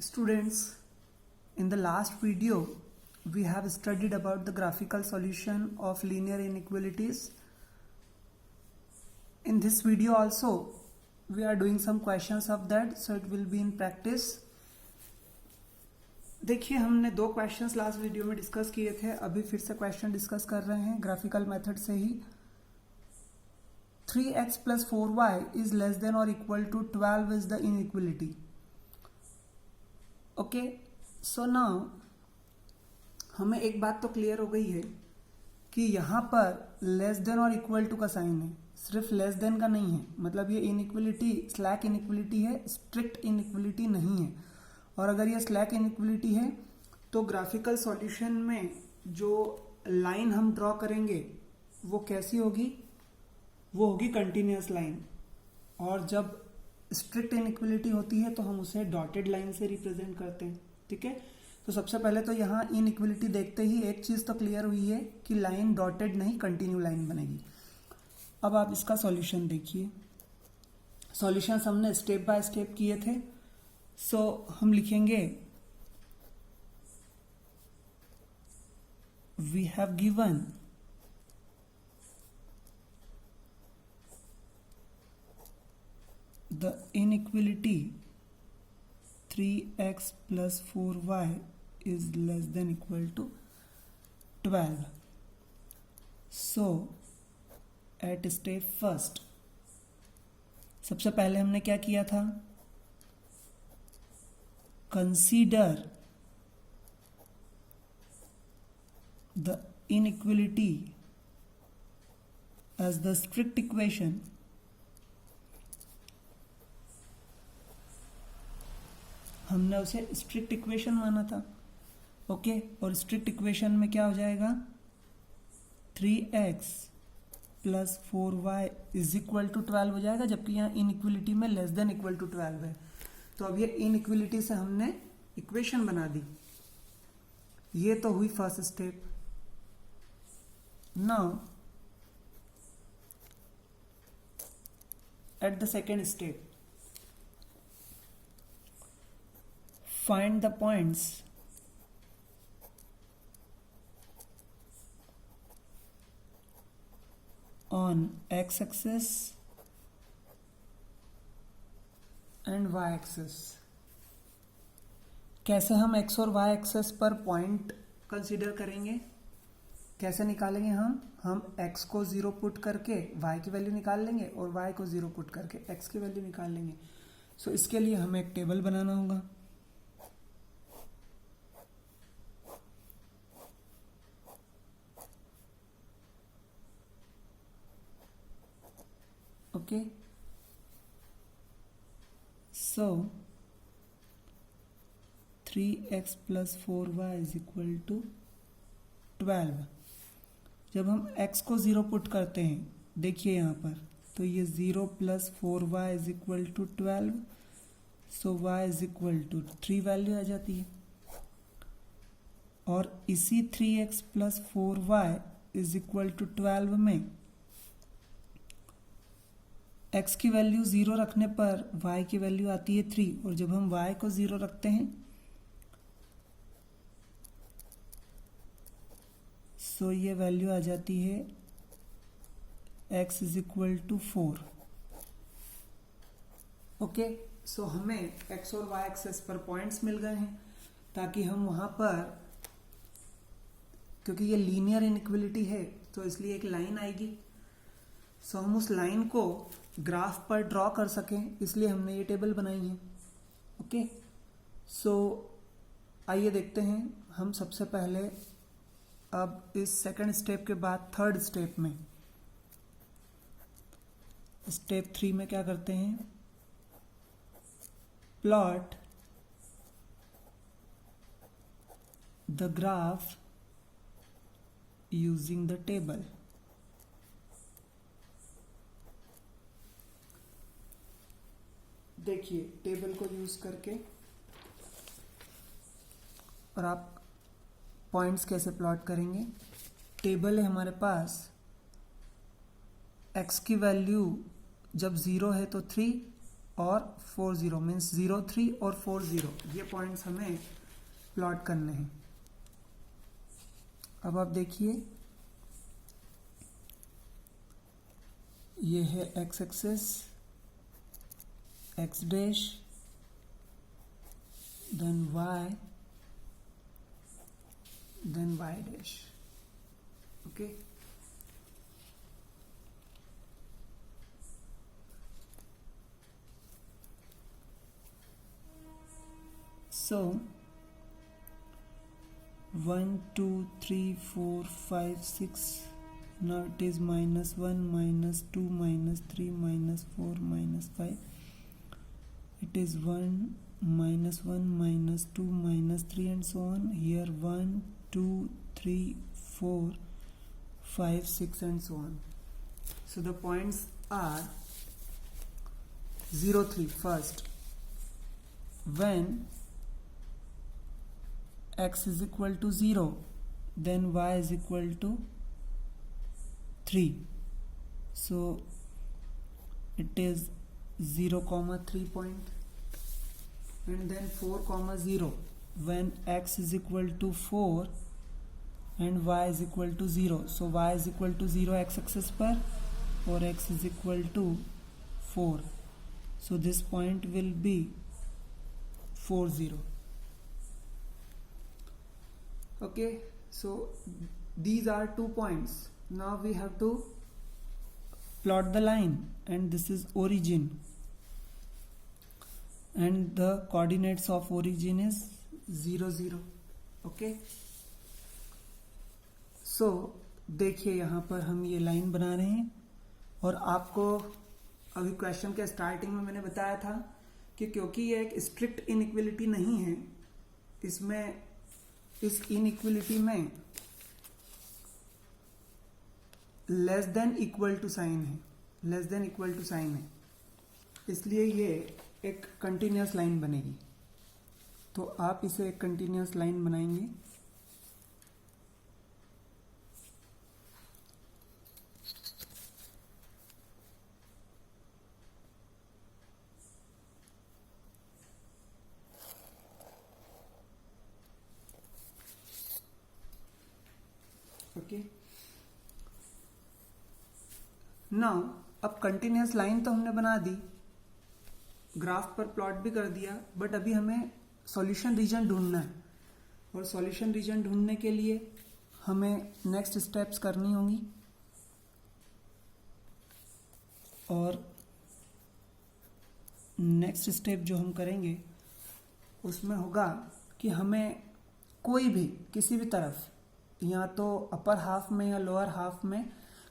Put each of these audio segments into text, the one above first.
Students, in the last video, we have studied about the graphical solution of linear inequalities. In this video also, we are doing some questions of that, so it will be in practice. देखिए हमने दो questions last video में discuss किए थे, अभी फिर से question discuss कर रहे हैं ग्राफिकल मेथड से ही. 3x plus 4y is less than or equal to 12 is the inequality. Okay, so now हमें एक बात तो क्लियर हो गई है कि यहाँ पर less than or equal to का साइन है, सिर्फ लेस देन का नहीं है. मतलब ये इनइक्वलिटी स्लैक इनइक्वलिटी है, स्ट्रिक्ट इनइक्वलिटी नहीं है. और अगर ये स्लैक इनइक्वलिटी है तो ग्राफिकल सॉल्यूशन में जो लाइन हम ड्रॉ करेंगे वो कैसी होगी, वो होगी कंटिन्यूअस लाइन. और जब स्ट्रिक्ट इनइक्वलिटी होती है तो हम उसे डॉटेड लाइन से रिप्रेजेंट करते हैं. ठीक है, तो सबसे पहले तो यहाँ इनइक्वलिटी देखते ही एक चीज तो क्लियर हुई है कि लाइन डॉटेड नहीं कंटिन्यू लाइन बनेगी. अब आप इसका सॉल्यूशन देखिए. सॉल्यूशन हमने स्टेप बाय स्टेप किए थे. सो हम लिखेंगे we have given the inequality 3x plus 4y is less than equal to 12. So at step first सबसे पहले हमने क्या किया था, consider the inequality as the strict equation. हमने उसे स्ट्रिक्ट इक्वेशन माना था. ओके, और स्ट्रिक्ट इक्वेशन में क्या हो जाएगा, 3x plus 4y is equal to 12 हो जाएगा, जबकि यहाँ इनइक्वलिटी में लेस देन इक्वल टू 12 है. तो अब ये इनइक्वलिटी से हमने इक्वेशन बना दी. ये तो हुई first step. Now at the second step, find the points on x-axis and y-axis. कैसे हम x और y एक्सेस पर पॉइंट कंसीडर करेंगे, कैसे निकालेंगे हम x को 0 पुट करके y की वैल्यू निकाल लेंगे और y को 0 पुट करके x की वैल्यू निकाल लेंगे. सो इसके लिए हमें एक टेबल बनाना होगा. Okay, so 3x plus 4y is equal to 12. जब हम x को 0 पुट करते हैं, देखिए यहाँ पर, तो ये 0 plus 4y is equal to 12. So y is equal to 3 value आ जाती है. और इसी 3x plus 4y is equal to 12 में x की वैल्यू 0 रखने पर y की वैल्यू आती है 3. और जब हम y को 0 रखते हैं सो ये वैल्यू आ जाती है x is equal to 4. Okay, so हमें x और y एक्सेस पर पॉइंट्स मिल गए हैं, ताकि हम वहां पर, क्योंकि ये लीनियर इनइक्वलिटी है तो इसलिए एक लाइन आएगी. सो हम उस लाइन को ग्राफ पर ड्रॉ कर सकें, इसलिए हमने ये टेबल बनाई है. ओके, सो आइए देखते हैं. हम सबसे पहले अब इस सेकंड स्टेप के बाद थर्ड स्टेप में, स्टेप 3 में क्या करते हैं, plot the graph using the table. देखिए टेबल को यूज करके, और आप पॉइंट्स कैसे प्लॉट करेंगे. टेबल है हमारे पास, x की वैल्यू जब 0 है तो 3, और 4 0 मीन्स 0 3 और 4 0 ये पॉइंट्स हमें प्लॉट करने हैं। अब आप देखिए ये है X axis, X dash, then Y, then Y dash. Okay, so 1 2 3 4 5 6, now it is -1 -2 -3 -4 -5, it is 1 -1 -2 -3 and so on. Here 1 2 3 4 5 6 and so on. So the points are 0 3. First, when x is equal to 0, then y is equal to 3. So it is 0 comma 3 point, and then 4 comma 0 when x is equal to 4 and y is equal to 0. So y is equal to 0 x axis पर और x is equal to 4. So this point will be 4 0. Okay, so these are 2 points. Now we have to plot the line, and this is origin, and the coordinates of origin is 0 0. Okay, so देखिए यहाँ पर हम ये line बना रहे हैं, और आपको अभी क्वेश्चन के स्टार्टिंग में मैंने बताया था कि क्योंकि ये एक स्ट्रिक्ट इनइक्वलिटी नहीं है, इसमें इस इनइक्वलिटी में less than equal to sign है, less than equal to sign है, इसलिए ये एक कंटिन्यूअस लाइन बनेगी। तो आप इसे एक कंटिन्यूअस लाइन बनाएंगे। ओके, नाउ अब कंटिन्यूअस लाइन तो हमने बना दी, ग्राफ पर प्लॉट भी कर दिया, बट अभी हमें सॉल्यूशन रीजन ढूंढना है, और सॉल्यूशन रीजन ढूंढने के लिए हमें नेक्स्ट स्टेप्स करनी होंगी। और नेक्स्ट स्टेप जो हम करेंगे उसमें होगा कि हमें कोई भी किसी भी तरफ, या तो अपर हाफ में या लोअर हाफ में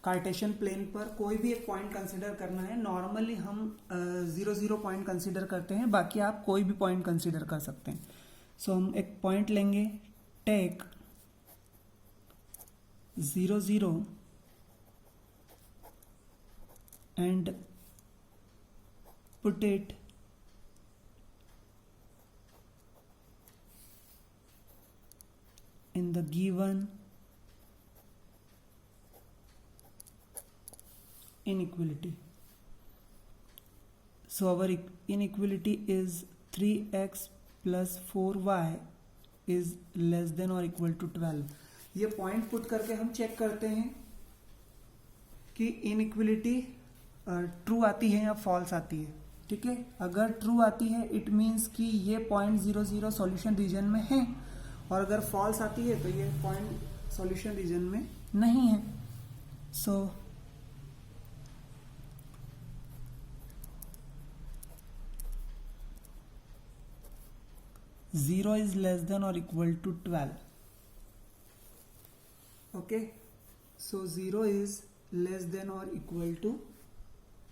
कार्टेशियन प्लेन पर कोई भी एक पॉइंट कंसीडर करना है। नॉर्मली हम 0 0 पॉइंट कंसीडर करते हैं, बाकी आप कोई भी पॉइंट कंसीडर कर सकते हैं। सो हम एक पॉइंट लेंगे, take 0 0 and put it in the given inequality. So our inequality is 3x plus 4y is less than or equal to 12. ये पॉइंट पुट करके हम चेक करते हैं कि इनइक्वलिटी ट्रू आती है या फॉल्स आती है। ठीक है, अगर ट्रू आती है इट मीन्स कि ये पॉइंट 0 0 सॉल्यूशन रीजन में है, और अगर फॉल्स आती है तो ये पॉइंट सॉल्यूशन रीजन में नहीं है। So zero is less than or equal to 12। Okay, so 0 is less than or equal to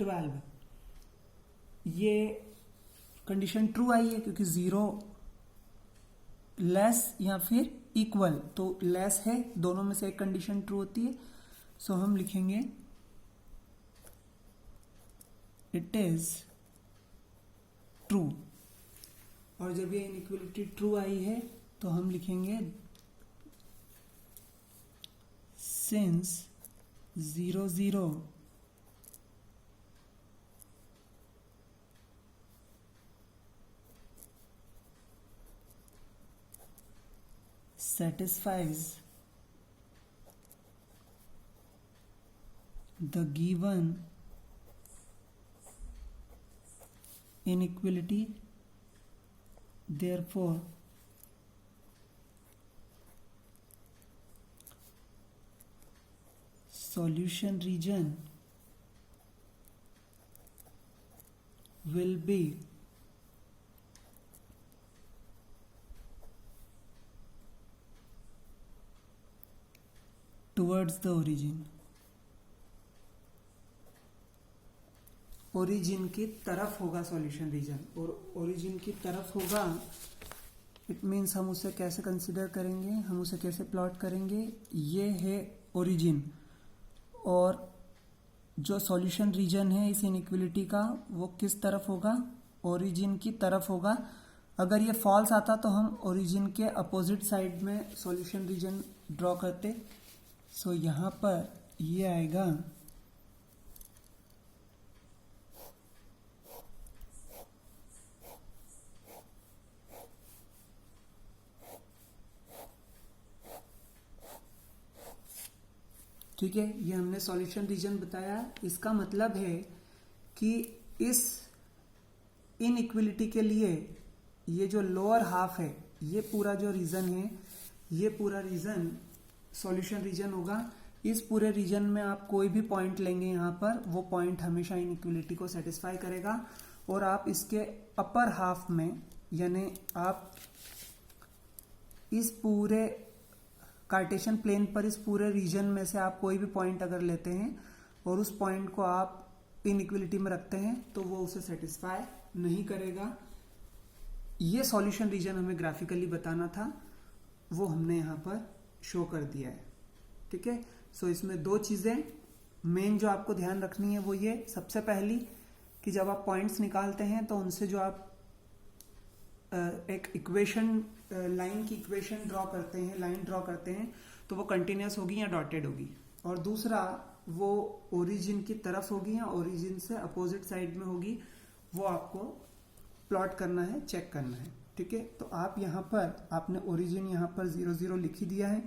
12। ये कंडीशन ट्रू आई है क्योंकि 0 लेस या फिर इक्वल, तो लेस है, दोनों में से एक कंडीशन ट्रू होती है। सो हम लिखेंगे इट इज ट्रू, और जब ये इनइक्वलिटी ट्रू आई है तो हम लिखेंगे since 0 0 satisfies the given inequality, therefore solution region will be towards the origin, origin की तरफ होगा सॉल्यूशन रीजन, और ओरिजिन की तरफ होगा इट मीन्स हम उसे कैसे कंसिडर करेंगे, हम उसे कैसे प्लॉट करेंगे। ये है ओरिजिन, और जो सॉल्यूशन रीजन है इस इनइक्वलिटी का वो किस तरफ होगा, ओरिजिन की तरफ होगा। अगर ये फॉल्स आता तो हम ओरिजिन के अपोजिट साइड में सॉल्यूशन रीजन ड्रॉ करते। सो यहाँ पर ये आएगा ठीक है। ये हमने सॉल्यूशन रीजन बताया। इसका मतलब है कि इस इनइक्वलिटी के लिए ये जो लोअर हाफ है, ये पूरा जो रीजन है, ये पूरा रीजन सॉल्यूशन रीजन होगा। इस पूरे रीजन में आप कोई भी पॉइंट लेंगे यहाँ पर, वो पॉइंट हमेशा इनइक्वलिटी को सेटिस्फाई करेगा। और आप इसके अपर हाफ में, यानी आप इस पूरे कार्टेशियन प्लेन पर इस पूरे रीजन में से आप कोई भी पॉइंट अगर लेते हैं और उस पॉइंट को आप इनइक्वलिटी में रखते हैं तो वो उसे सेटिस्फाई नहीं करेगा। ये सॉल्यूशन रीजन हमें ग्राफिकली बताना था, वो हमने यहाँ पर शो कर दिया है। ठीक है। सो इसमें दो चीजें मेन जो आपको ध्यान रखनी है वो ये, सबसे पहली कि जब आप पॉइंट्स निकालते हैं तो उनसे जो आप एक इक्वेशन, लाइन की इक्वेशन ड्रॉ करते हैं, लाइन ड्रॉ करते हैं, तो वो कंटिन्यूस होगी या डॉटेड होगी। और दूसरा, वो ओरिजिन की तरफ होगी या ओरिजिन से अपोजिट साइड में होगी, वो आपको प्लॉट करना है, चेक करना है। ठीक है। तो आप यहाँ पर, आपने ओरिजिन यहाँ पर 0 0 लिख ही दिया है।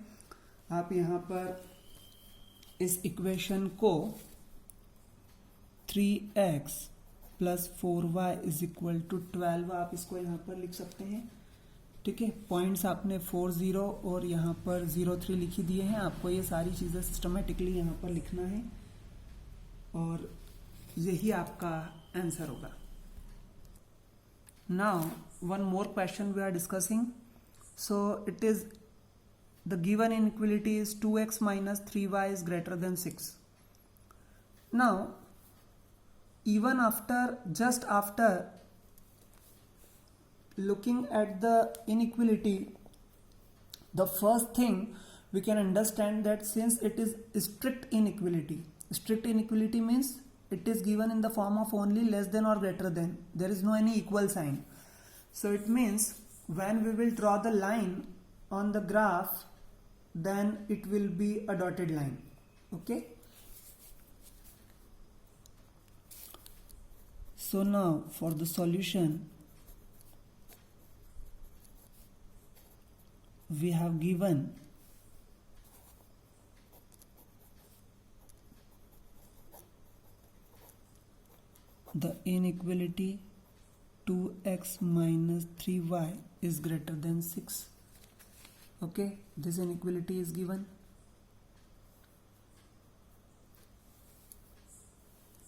आप यहाँ पर इस इक्वेशन को 3x plus 4y is equal to 12 आप इसको यहाँ पर लिख सकते हैं। ठीक है। पॉइंट्स आपने 4 0 और यहाँ पर 0 3 लिखी दिए हैं। आपको ये सारी चीज़ें सिस्टमेटिकली यहाँ पर लिखना है और यही आपका आंसर होगा। Now one more question we are discussing. So it is the given inequality is 2x minus 3y is greater than 6. Now even after, just after looking at the inequality, the first thing we can understand that since it is strict inequality means it is given in the form of only less than or greater than, there is no any equal sign. So it means when we will draw the line on the graph, then it will be a dotted line. Okay. So now for the solution, we have given the inequality 2x minus 3y is greater than 6. Okay, this inequality is given.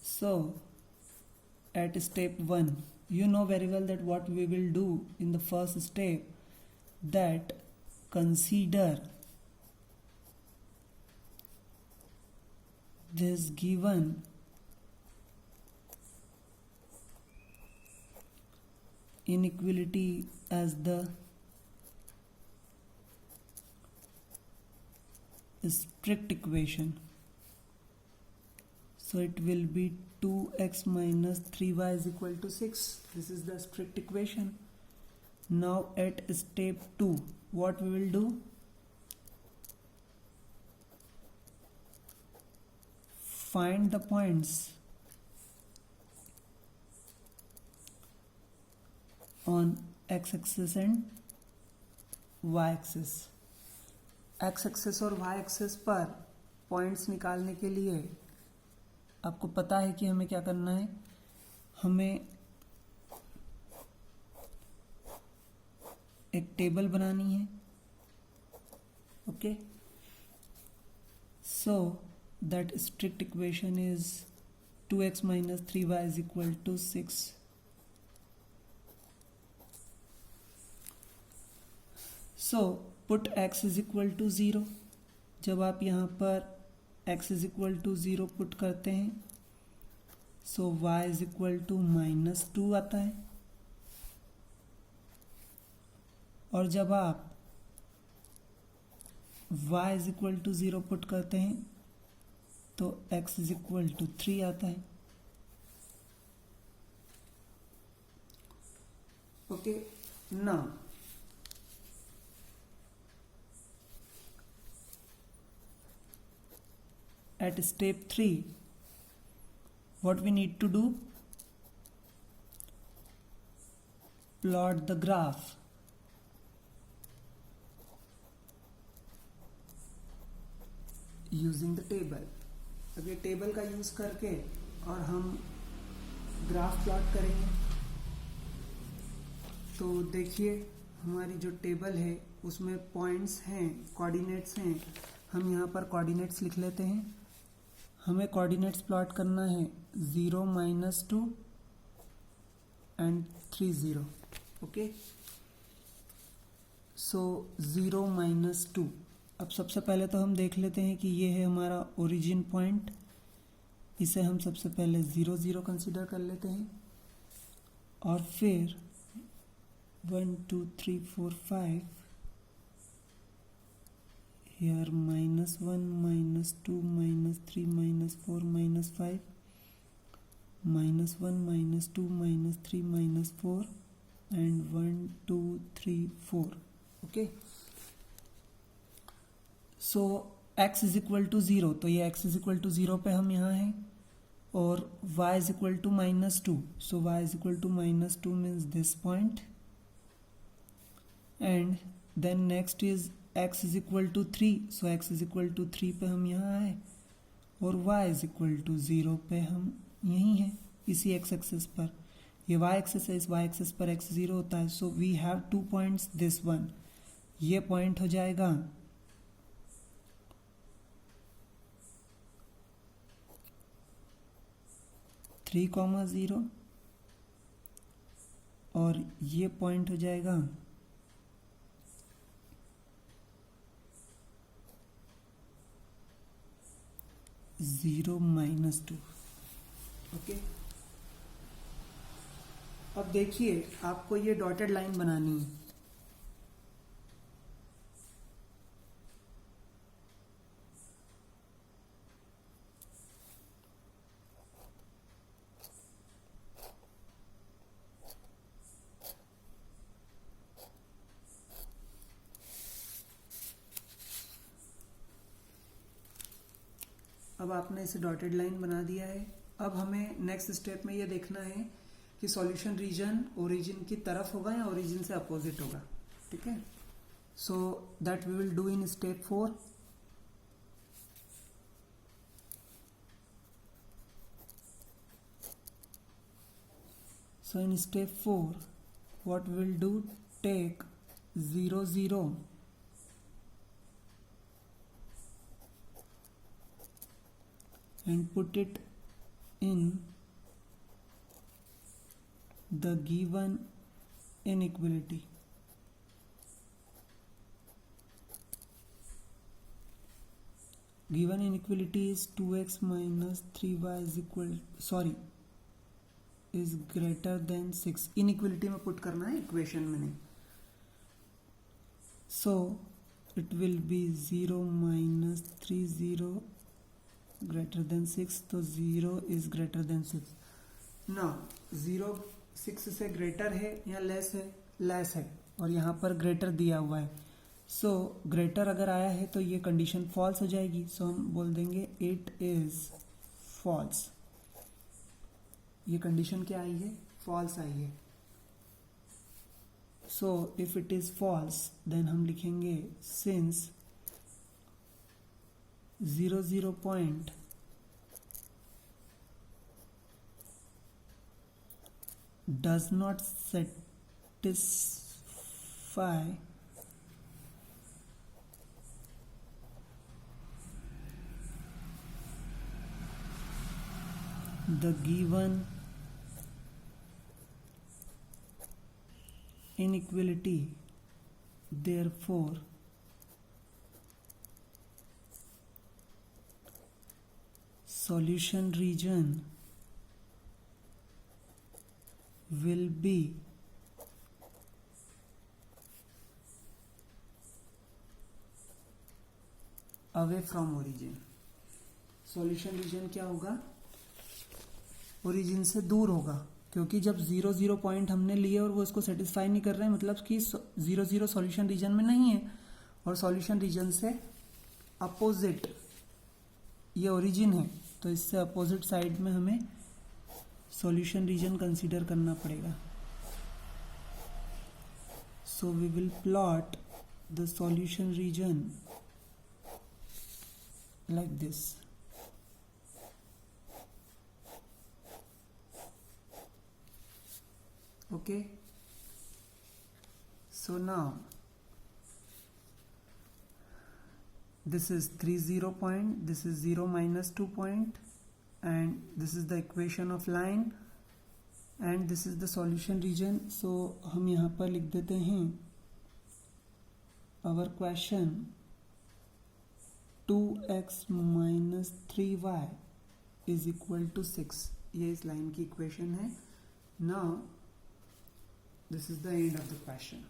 So at step 1, you know very well that what we will do in the first step, that consider this given inequality as the strict equation. So it will be 2x minus 3y is equal to 6. This is the strict equation. Now at step 2, what we will do? Find the points on x-axis and y-axis. X axes और Y axes पर points निकालने के लिए आपको पता है कि हमें क्या करना है, हमें एक टेबल बनानी है. Okay, so that strict equation is 2x minus 3y is equal to 6. So put x is equal to 0. जब आप यहाँ पर x is equal to 0 put करते हैं, so y is equal to -2 आता है. और जब आप y is equal to 0 put करते हैं तो x is equal to 3 आता है. Okay, now at step 3 what we need to do, plot the graph using the table. अब ये टेबल का यूज करके और हम ग्राफ प्लॉट करेंगे. तो देखिए हमारी जो टेबल है उसमें पॉइंट्स हैं, कोऑर्डिनेट्स हैं. हम यहाँ पर कोऑर्डिनेट्स लिख लेते हैं. हमें कोऑर्डिनेट्स प्लॉट करना है 0 -2 एंड 3 0. Okay, so 0 -2. अब सबसे पहले तो हम देख लेते हैं कि ये है हमारा ओरिजिन पॉइंट. इसे हम सबसे पहले 0 0 कंसिडर कर लेते हैं. और फिर 1 2 3 4 5 here -1 -2 -3 -4 -5 -1 -2 -3 -4 and 1 2 3 4. Okay, so x is equal to 0, तो ये x इज इक्वल टू 0 पे हम यहाँ हैं. और y is equal to -2, so y is equal to -2 means this point. And then next is x is equal to 3, so x is equal to 3 पे हम यहाँ आए. और y इज इक्वल टू 0 पे हम यहीं हैं, इसी x एक्सेस पर. ये y एक्सेस है, इस y एक्सेस पर x 0 होता है. So we have 2 points, this one, ये पॉइंट हो जाएगा 3,0 और ये पॉइंट हो जाएगा 0 -2. ओके, अब देखिए आपको ये डॉटेड लाइन बनानी है. अब आपने इसे डॉटेड लाइन बना दिया है. अब हमें नेक्स्ट स्टेप में ये देखना है कि सॉल्यूशन रीजन ओरिजिन की तरफ होगा या ओरिजिन से अपोजिट होगा. ठीक है, so that we will do in step 4. So in step 4 what we will do, take 0 0 and put it in the given inequality. Given inequality is 2x minus 3y is equal, sorry, is greater than 6. inequality में put करना है, equation में नहीं. So it will be 0 minus 3 0 greater than 6. तो 0 is greater than 6. Now 0 6 से greater है या less है? लेस है, और यहाँ पर ग्रेटर दिया हुआ है. सो ग्रेटर अगर आया है तो ये कंडीशन फॉल्स हो जाएगी. सो हम बोल देंगे इट इज फॉल्स. ये कंडीशन क्या आई है? फॉल्स आई है. So if it is false then हम लिखेंगे since 0 point does not satisfy the given inequality, therefore solution region will be away from origin. Solution region क्या होगा? ओरिजिन से दूर होगा, क्योंकि जब 0 पॉइंट हमने लिए और वो इसको सेटिस्फाई नहीं कर रहे हैं, मतलब कि 0 सॉल्यूशन रीजन में नहीं है, और सॉल्यूशन रीजन से अपोजिट ये ओरिजिन है, तो इससे अपोजिट साइड में हमें सॉल्यूशन रीजन कंसीडर करना पड़ेगा. So we will plot the solution region like this. Okay, so now this is 3 point, this is 0 minus 2 point, and this is the equation of line, and this is the solution region. So हम यहाँ पर लिख देते हैं our question 2x minus 3y is equal to 6. ये इस line की equation है. Now this is the end of the question.